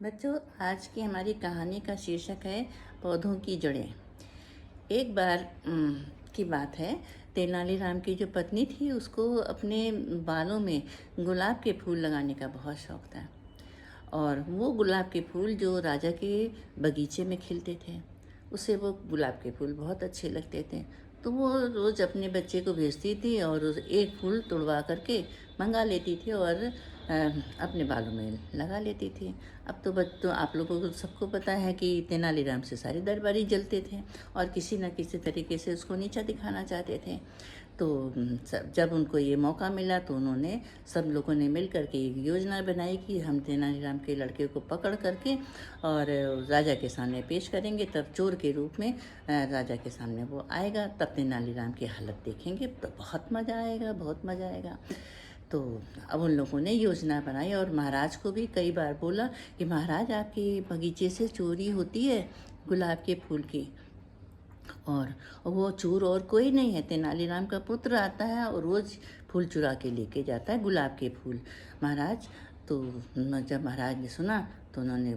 बच्चों, आज की हमारी कहानी का शीर्षक है पौधों की जड़ें। एक बार की बात है। तेनालीराम की जो पत्नी थी उसको अपने बालों में गुलाब के फूल लगाने का बहुत शौक था। और वो गुलाब के फूल जो राजा के बगीचे में खिलते थे, उसे वो गुलाब के फूल बहुत अच्छे लगते थे। तो वो रोज़ अपने बच्चे को भेजती थी और उस एक फूल तुड़वा करके मंगा लेती थी और अपने बालों में लगा लेती थी। अब तो आप लोगों को सबको पता है कि तेनालीराम से सारे दरबारी जलते थे और किसी न किसी तरीके से उसको नीचा दिखाना चाहते थे। तो जब उनको ये मौका मिला तो उन्होंने सब लोगों ने मिल कर के एक योजना बनाई कि हम तेनालीराम के लड़के को पकड़ करके और राजा के सामने पेश करेंगे। तब चोर के रूप में राजा के सामने वो आएगा, तब तेनालीराम की हालत देखेंगे तो बहुत मज़ा आएगा, बहुत मज़ा आएगा। तो अब उन लोगों ने योजना बनाई और महाराज को भी कई बार बोला कि महाराज, आपके बगीचे से चोरी होती है गुलाब के फूल की। और वो चोर और कोई नहीं है, तेनालीराम का पुत्र आता है और रोज़ फूल चुरा के लेके जाता है, गुलाब के फूल महाराज। तो जब महाराज ने सुना तो उन्होंने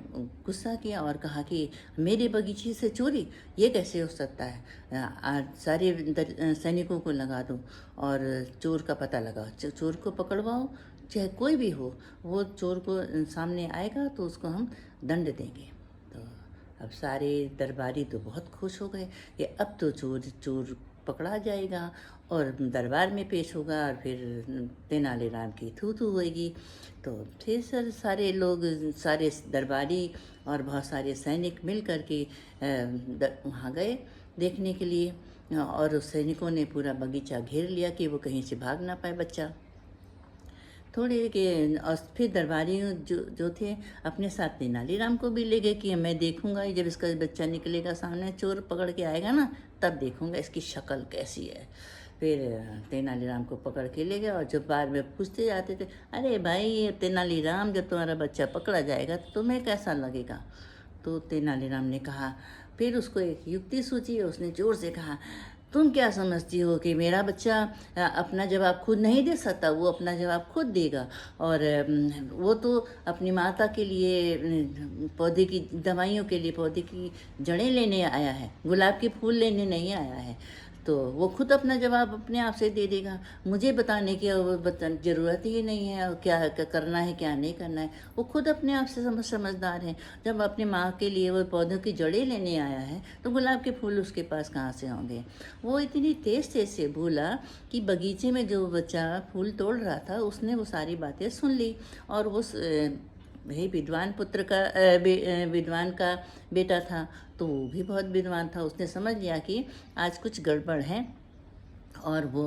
गुस्सा किया और कहा कि मेरे बगीचे से चोरी, ये कैसे हो सकता है। आज सारे सैनिकों को लगा दो और चोर का पता लगाओ, चोर को पकड़वाओ, चाहे कोई भी हो। वो चोर को सामने आएगा तो उसको हम दंड देंगे। तो अब सारे दरबारी तो बहुत खुश हो गए कि अब तो चोर चोर पकड़ा जाएगा और दरबार में पेश होगा और फिर तेनालीराम की थू थू होएगी। तो फिर सारे लोग, सारे दरबारी और बहुत सारे सैनिक मिल कर के वहाँ गए देखने के लिए। और उस सैनिकों ने पूरा बगीचा घेर लिया कि वो कहीं से भाग ना पाए बच्चा। थोड़ी के और फिर दरबारी जो थे अपने साथ तेनालीराम को भी ले गए कि मैं देखूंगा, जब इसका बच्चा निकलेगा सामने, चोर पकड़ के आएगा ना, तब देखूंगा इसकी शक्ल कैसी है। फिर तेनालीराम को पकड़ के ले गए और जब बाद में पूछते जाते थे, अरे भाई तेनालीराम, जब तुम्हारा बच्चा पकड़ा जाएगा तो तुम्हें कैसा लगेगा। तो तेनालीराम ने कहा, फिर उसको एक युक्ति सूझी, उसने जोर से कहा, तुम क्या समझती हो कि मेरा बच्चा अपना जवाब खुद नहीं दे सकता? वो अपना जवाब खुद देगा। और वो तो अपनी माता के लिए, पौधे की दवाइयों के लिए पौधे की जड़ें लेने आया है, गुलाब के फूल लेने नहीं आया है। तो वो खुद अपना जवाब अपने आप से दे देगा। मुझे बताने की ज़रूरत ही नहीं है, क्या करना है क्या नहीं करना है। वो खुद अपने आप से समझदार है। जब अपनी माँ के लिए वो पौधों की जड़ें लेने आया है तो गुलाब के फूल उसके पास कहाँ से होंगे। वो इतनी तेज तेज से बोला कि बगीचे में जो बच्चा फूल तोड़ रहा था उसने वो सारी बातें सुन ली। और वो भाई विद्वान पुत्र का विद्वान का बेटा था, तो वो भी बहुत विद्वान था। उसने समझ लिया कि आज कुछ गड़बड़ है और वो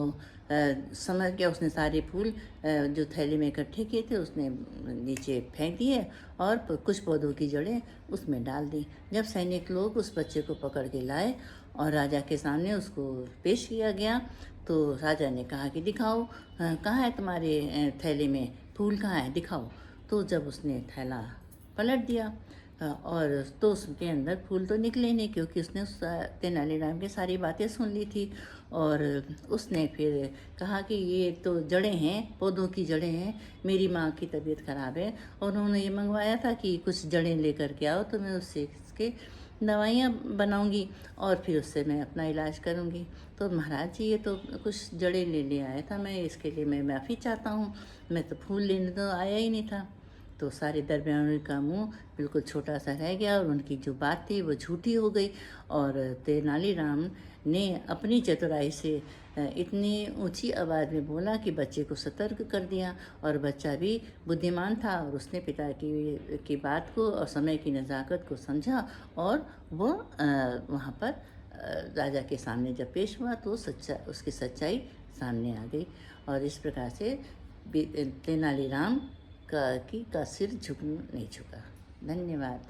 समझ गया। उसने सारे फूल जो थैले में इकट्ठे किए थे उसने नीचे फेंक दिए और कुछ पौधों की जड़ें उसमें डाल दी। जब सैनिक लोग उस बच्चे को पकड़ के लाए और राजा के सामने उसको पेश किया गया, तो राजा ने कहा कि दिखाओ, कहाँ है तुम्हारे थैले में फूल, कहाँ है, दिखाओ। तो जब उसने थैला पलट दिया और तो उसके अंदर फूल तो निकले नहीं, क्योंकि उसने उस तेनालीराम की सारी बातें सुन ली थी। और उसने फिर कहा कि ये तो जड़ें हैं, पौधों की जड़ें हैं, मेरी माँ की तबीयत ख़राब है और उन्होंने ये मंगवाया था कि कुछ जड़ें लेकर के आओ, तो मैं उससे इसके दवाइयाँ बनाऊंगी और फिर उससे मैं अपना इलाज करूंगी। तो महाराज जी, ये तो कुछ जड़ें लेने आया था, मैं इसके लिए मैं माफ़ी चाहता हूँ, मैं तो फूल लेने तो आया ही नहीं था। तो सारे दरबारियों का मुंह बिल्कुल छोटा सा रह गया और उनकी जो बात थी वो झूठी हो गई। और तेनालीराम ने अपनी चतुराई से इतनी ऊंची आवाज़ में बोला कि बच्चे को सतर्क कर दिया। और बच्चा भी बुद्धिमान था और उसने पिता की बात को और समय की नज़ाकत को समझा और वो वहाँ पर राजा के सामने जब पेश हुआ तो उसकी सच्चाई सामने आ गई। और इस प्रकार से तेनालीराम का सिर नहीं झुका। धन्यवाद।